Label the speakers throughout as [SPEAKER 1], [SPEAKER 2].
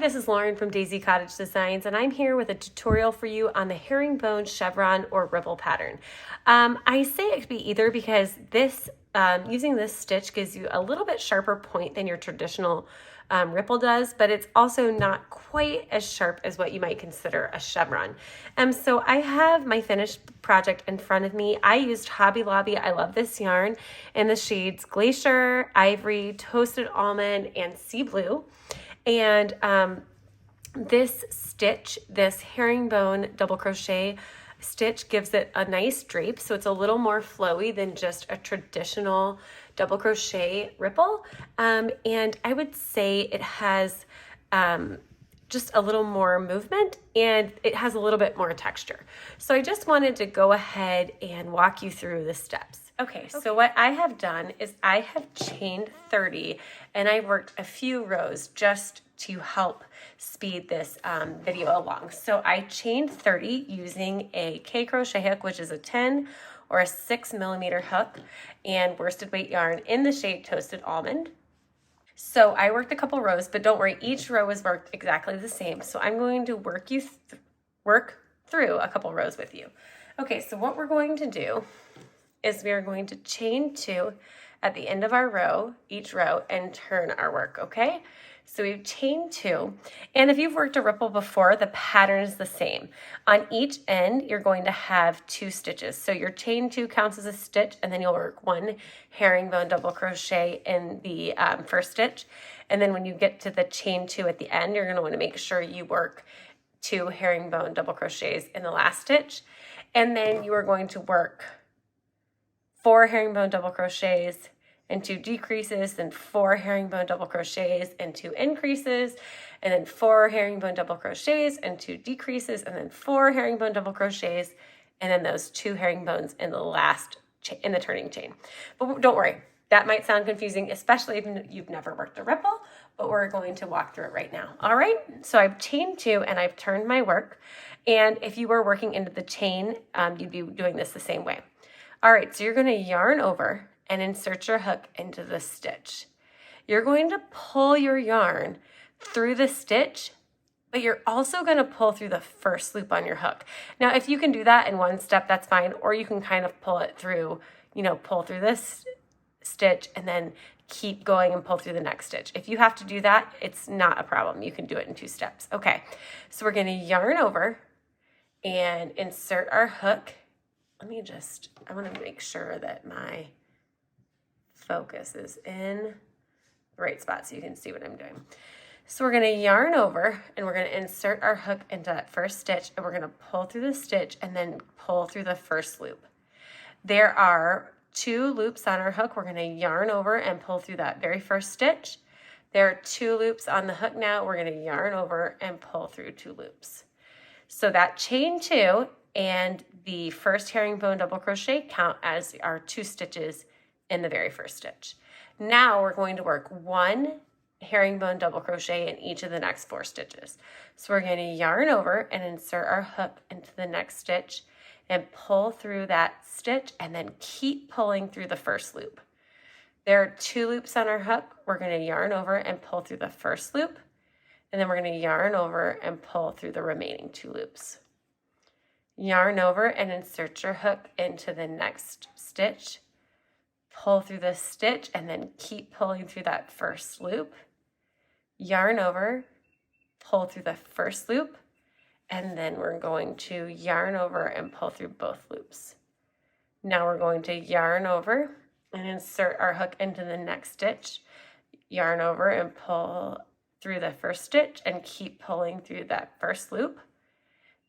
[SPEAKER 1] this is Lauren from Daisy Cottage Designs, and I'm here with a tutorial for you on the herringbone, chevron, or ripple pattern. I say it could be either because this using this stitch gives you a little bit sharper point than your traditional ripple does, but it's also not quite as sharp as what you might consider a chevron. So I have my finished project in front of me. I used Hobby Lobby. I love this yarn in the shades Glacier, Ivory, Toasted Almond, and Sea Blue. And this stitch, this herringbone double crochet stitch, gives it a nice drape, so it's a little more flowy than just a traditional double crochet ripple. And I would say it has just a little more movement, and it has a little bit more texture. So I just wanted to go ahead and walk you through the steps. Okay, so what I have done is I have chained 30, and I worked a few rows just to help speed this video along. So I chained 30 using a K crochet hook, which is a 10 or a 6mm hook, and worsted weight yarn in the shade Toasted Almond. So I worked a couple rows, but don't worry, each row is worked exactly the same. So I'm going to work through a couple rows with you. Okay, so what we're going to do is we are going to chain 2 at the end of our row, each row, and turn our work, okay? So we've chained 2, and if you've worked a ripple before, the pattern is the same. On each end, you're going to have 2 stitches. So your chain 2 counts as a stitch, and then you'll work 1 herringbone double crochet in the first stitch. And then when you get to the chain 2 at the end, you're gonna wanna make sure you work 2 herringbone double crochets in the last stitch. And then you are going to work 4 herringbone double crochets and 2 decreases, then 4 herringbone double crochets and 2 increases, and then 4 herringbone double crochets and 2 decreases, and then 4 herringbone double crochets, and then those 2 herringbones in the last in the turning chain. But don't worry, that might sound confusing, especially if you've never worked a ripple, but we're going to walk through it right now. All right, so I've chained 2 and I've turned my work. And if you were working into the chain, you'd be doing this the same way. All right, so you're going to yarn over and insert your hook into the stitch. You're going to pull your yarn through the stitch, but you're also going to pull through the first loop on your hook. Now, if you can do that in one step, that's fine, or you can kind of pull it through, pull through this stitch and then keep going and pull through the next stitch. If you have to do that, it's not a problem. You can do it in 2 steps. Okay, so we're going to yarn over and insert our hook. I want to make sure that my focus is in the right spot so you can see what I'm doing. So we're going to yarn over and we're going to insert our hook into that first stitch, and we're going to pull through the stitch and then pull through the first loop. There are 2 loops on our hook. We're going to yarn over and pull through that very first stitch. There are 2 loops on the hook now. We're going to yarn over and pull through 2 loops. So that chain 2 and the first herringbone double crochet count as our 2 stitches in the very first stitch. Now we're going to work 1 herringbone double crochet in each of the next 4 stitches. So we're going to yarn over and insert our hook into the next stitch and pull through that stitch, and then keep pulling through the first loop. There are 2 loops on our hook. We're going to yarn over and pull through the first loop, and then we're going to yarn over and pull through the remaining 2 loops. Yarn over and insert your hook into the next stitch, pull through the stitch, and then keep pulling through that first loop. Yarn over, pull through the first loop, and then we're going to yarn over and pull through both loops. Now we're going to yarn over and insert our hook into the next stitch, yarn over and pull through the first stitch and keep pulling through that first loop.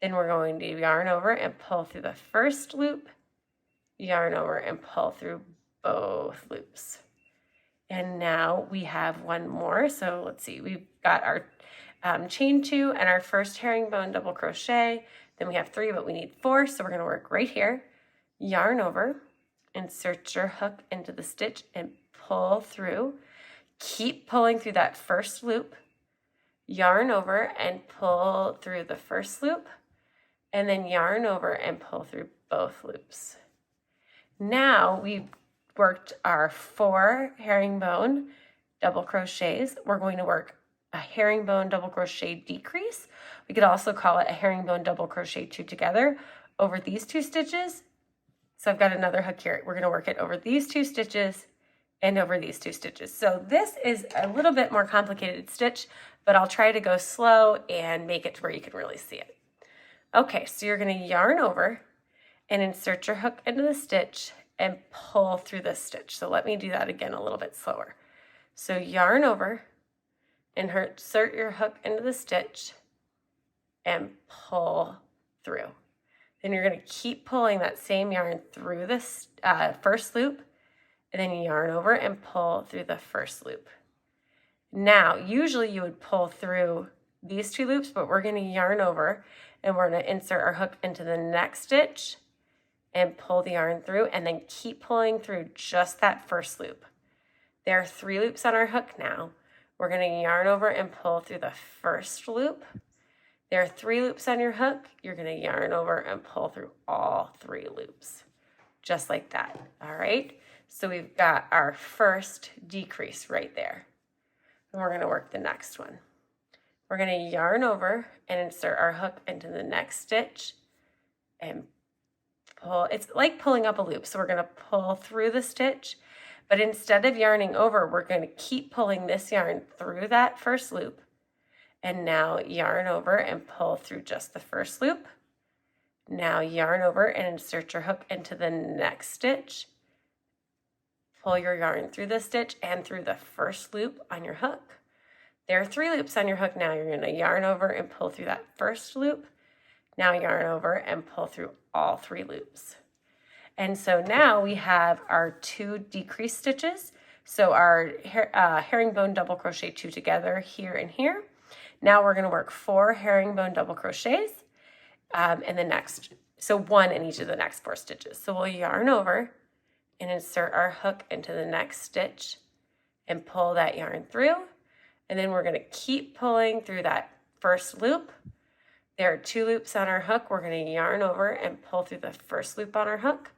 [SPEAKER 1] Then we're going to yarn over and pull through the first loop, yarn over and pull through both loops. And now we have 1 more. So let's see, we've got our chain 2 and our first herringbone double crochet. Then we have 3, but we need 4. So we're going to work right here. Yarn over, insert your hook into the stitch and pull through. Keep pulling through that first loop. Yarn over and pull through the first loop. And then yarn over and pull through both loops. Now we've worked our 4 herringbone double crochets. We're going to work a herringbone double crochet decrease. We could also call it a herringbone double crochet 2 together over these 2 stitches. So I've got another hook here. We're going to work it over these 2 stitches and over these 2 stitches. So this is a little bit more complicated stitch, but I'll try to go slow and make it to where you can really see it. Okay, so you're going to yarn over and insert your hook into the stitch and pull through this stitch. So let me do that again a little bit slower. So yarn over and insert your hook into the stitch and pull through. Then you're going to keep pulling that same yarn through this first loop, and then yarn over and pull through the first loop. Now, usually you would pull through these 2 loops, but we're going to yarn over and we're going to insert our hook into the next stitch and pull the yarn through, and then keep pulling through just that first loop. There are 3 loops on our hook now. We're going to yarn over and pull through the first loop. There are 3 loops on your hook. You're going to yarn over and pull through all 3 loops, just like that. All right, so we've got our first decrease right there. And we're going to work the next one. We're going to yarn over and insert our hook into the next stitch and pull. It's like pulling up a loop. So we're going to pull through the stitch, but instead of yarning over, we're going to keep pulling this yarn through that first loop. And now yarn over and pull through just the first loop. Now yarn over and insert your hook into the next stitch. Pull your yarn through the stitch and through the first loop on your hook. There are 3 loops on your hook now. You're going to yarn over and pull through that first loop. Now yarn over and pull through all 3 loops. And so now we have our 2 decrease stitches. So our herringbone double crochet 2 together here and here. Now we're going to work 4 herringbone double crochets in the next, so 1 in each of the next 4 stitches. So we'll yarn over and insert our hook into the next stitch and pull that yarn through. And then we're going to keep pulling through that first loop. There are 2 loops on our hook. We're going to yarn over and pull through the first loop on our hook,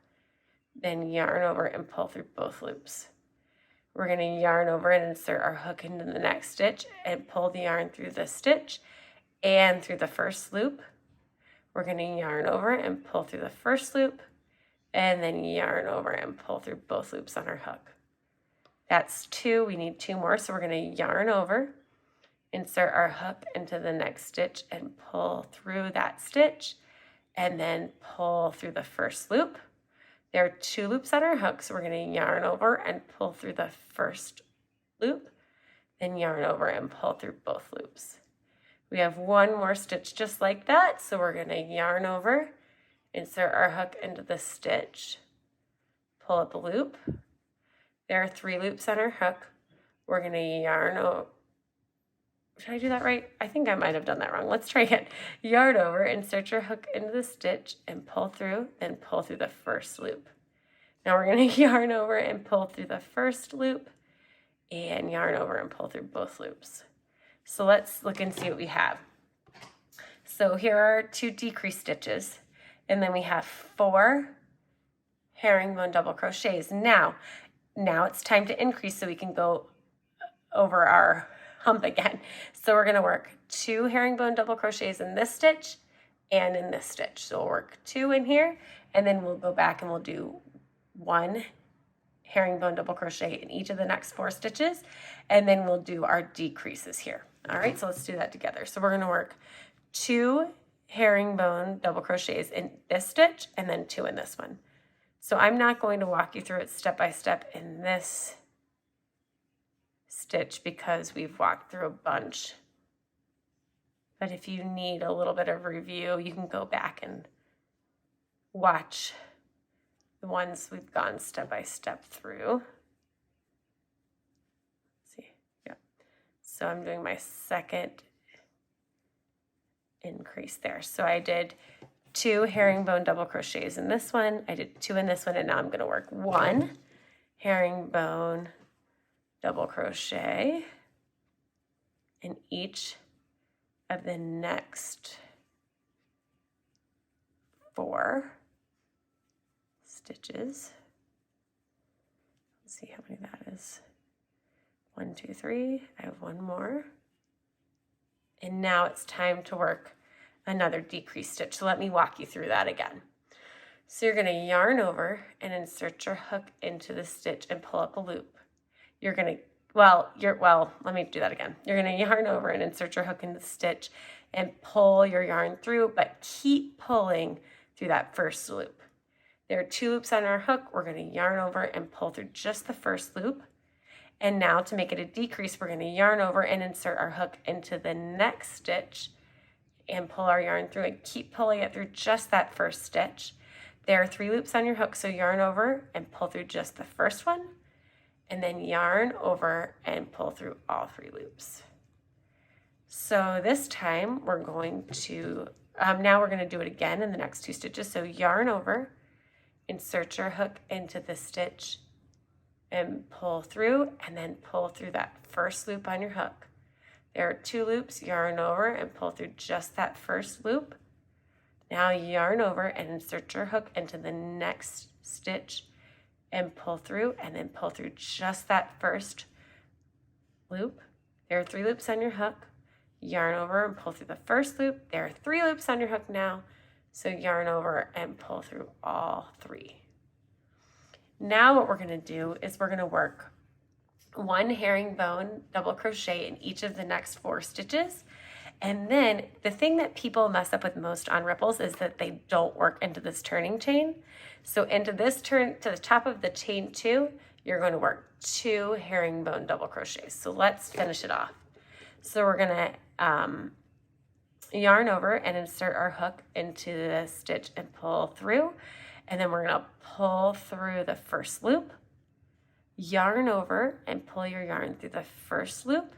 [SPEAKER 1] then yarn over and pull through both loops. We're going to yarn over and insert our hook into the next stitch and pull the yarn through the stitch and through the first loop. We're going to yarn over and pull through the first loop and then yarn over and pull through both loops on our hook. That's 2. We need 2 more. So we're going to yarn over, insert our hook into the next stitch and pull through that stitch and then pull through the first loop. There are 2 loops on our hook, so we're going to yarn over and pull through the first loop, then yarn over and pull through both loops. We have 1 more stitch just like that, so we're going to yarn over, insert our hook into the stitch, pull up a loop. There are 3 loops on our hook. We're going to yarn over. Should I do that right? I think I might have done that wrong. Let's try again. Yarn over, insert your hook into the stitch and pull through, then pull through the first loop. Now we're going to yarn over and pull through the first loop and yarn over and pull through both loops. So let's look and see what we have. So here are 2 decrease stitches, and then we have 4 herringbone double crochets. Now it's time to increase so we can go over our hump again. So we're going to work 2 herringbone double crochets in this stitch and in this stitch. So we'll work 2 in here, and then we'll go back and we'll do 1 herringbone double crochet in each of the next 4 stitches, and then we'll do our decreases here. All right, so let's do that together. So we're going to work 2 herringbone double crochets in this stitch and then 2 in this one. So I'm not going to walk you through it step by step in this stitch because we've walked through a bunch. But if you need a little bit of review, you can go back and watch the ones we've gone step by step through. Let's see, yeah. So I'm doing my second increase there. So I did 2 herringbone double crochets in this one. I did 2 in this one, and now I'm going to work 1 herringbone double crochet in each of the next 4 stitches. Let's see how many that is. 1, 2, 3. I have 1 more. And now it's time to work another decrease stitch. So let me walk you through that again. So you're going to yarn over and insert your hook into the stitch and pull up a loop. You're going to, let me do that again. You're going to yarn over and insert your hook into the stitch and pull your yarn through, but keep pulling through that first loop. There are 2 loops on our hook. We're going to yarn over and pull through just the first loop. And now to make it a decrease, we're going to yarn over and insert our hook into the next stitch and pull our yarn through and keep pulling it through just that first stitch. There are 3 loops on your hook, so yarn over and pull through just the first one, and then yarn over and pull through all 3 loops. So this time we're going to, now we're going to do it again in the next 2 stitches. So yarn over, insert your hook into the stitch and pull through, and then pull through that first loop on your hook. There are 2 loops, yarn over and pull through just that first loop. Now yarn over and insert your hook into the next stitch and pull through, and then pull through just that first loop. There are 3 loops on your hook, yarn over and pull through the first loop. There are 3 loops on your hook now, so yarn over and pull through all 3. Now what we're going to do is we're going to work 1 herringbone double crochet in each of the next 4 stitches. And then the thing that people mess up with most on ripples is that they don't work into this turning chain. So into this turn, to the top of the chain 2, you're going to work 2 herringbone double crochets. So let's finish it off. So we're going to yarn over and insert our hook into the stitch and pull through. And then we're going to pull through the first loop, yarn over and pull your yarn through the first loop,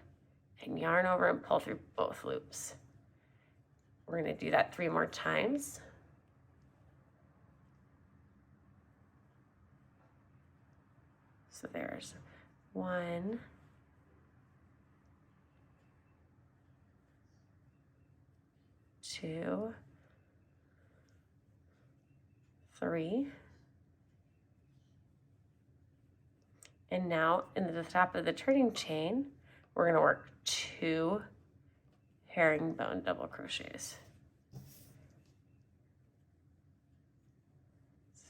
[SPEAKER 1] and yarn over and pull through both loops. We're going to do that 3 more times. So there's 1, 2, 3, and now into the top of the turning chain, we're going to work 2 herringbone double crochets.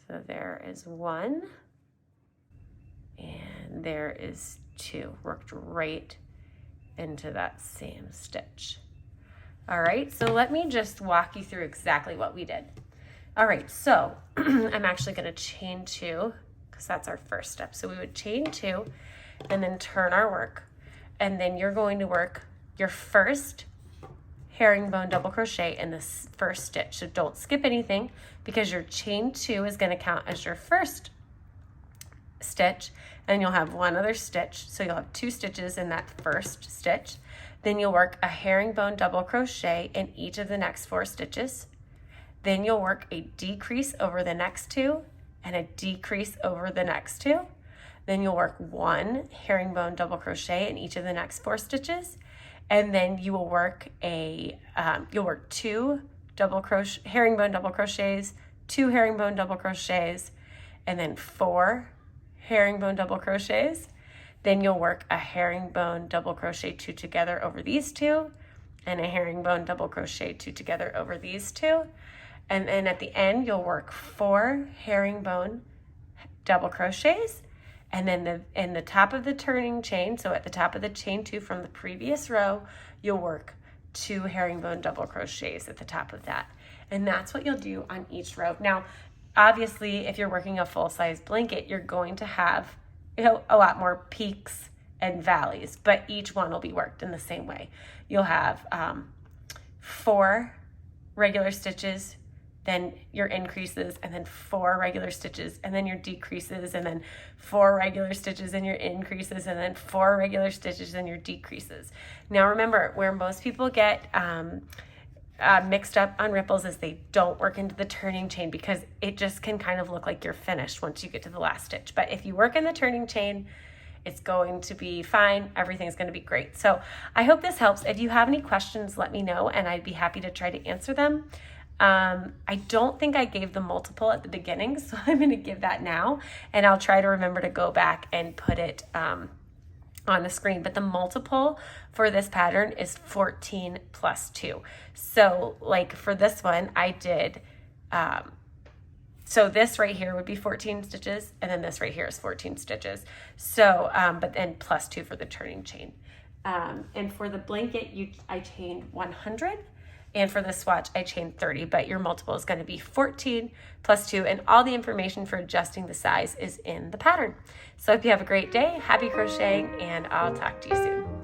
[SPEAKER 1] So there is 1, and there is 2, worked right into that same stitch. All right, so let me just walk you through exactly what we did. All right, so I'm actually going to chain 2 because that's our first step. So we would chain 2 and then turn our work. And then you're going to work your first herringbone double crochet in this first stitch. So don't skip anything because your chain 2 is going to count as your first stitch, and you'll have 1 other stitch. So you'll have 2 stitches in that first stitch. Then you'll work a herringbone double crochet in each of the next 4 stitches. Then you'll work a decrease over the next 2 and a decrease over the next 2. Then you'll work 1 herringbone double crochet in each of the next 4 stitches. And then you will work you'll work 2 herringbone double crochets, 2 herringbone double crochets, and then 4 herringbone double crochets. Then you'll work a herringbone double crochet 2 together over these 2, and a herringbone double crochet 2 together over these 2. And then at the end, you'll work 4 herringbone double crochets. And then in the top of the turning chain, so at the top of the chain 2 from the previous row, you'll work 2 herringbone double crochets at the top of that. And that's what you'll do on each row. Now, obviously, if you're working a full-size blanket, you're going to have a lot more peaks and valleys, but each one will be worked in the same way. You'll have 4 regular stitches, then your increases, and then 4 regular stitches, and then your decreases, and then 4 regular stitches and your increases, and then 4 regular stitches and your decreases. Now remember, where most people get mixed up on ripples is they don't work into the turning chain because it just can kind of look like you're finished once you get to the last stitch. But if you work in the turning chain, it's going to be fine. Everything's going to be great. So I hope this helps. If you have any questions, let me know, and I'd be happy to try to answer them. I don't think I gave the multiple at the beginning, so I'm going to give that now, and I'll try to remember to go back and put it on the screen, but the multiple for this pattern is 14 plus 2. So like for this one, I did, so this right here would be 14 stitches, and then this right here is 14 stitches. So, but then plus 2 for the turning chain. And for the blanket, I chained 100. And for the swatch, I chained 30, but your multiple is going to be 14 plus 2, and all the information for adjusting the size is in the pattern. So I hope you have a great day, happy crocheting, and I'll talk to you soon.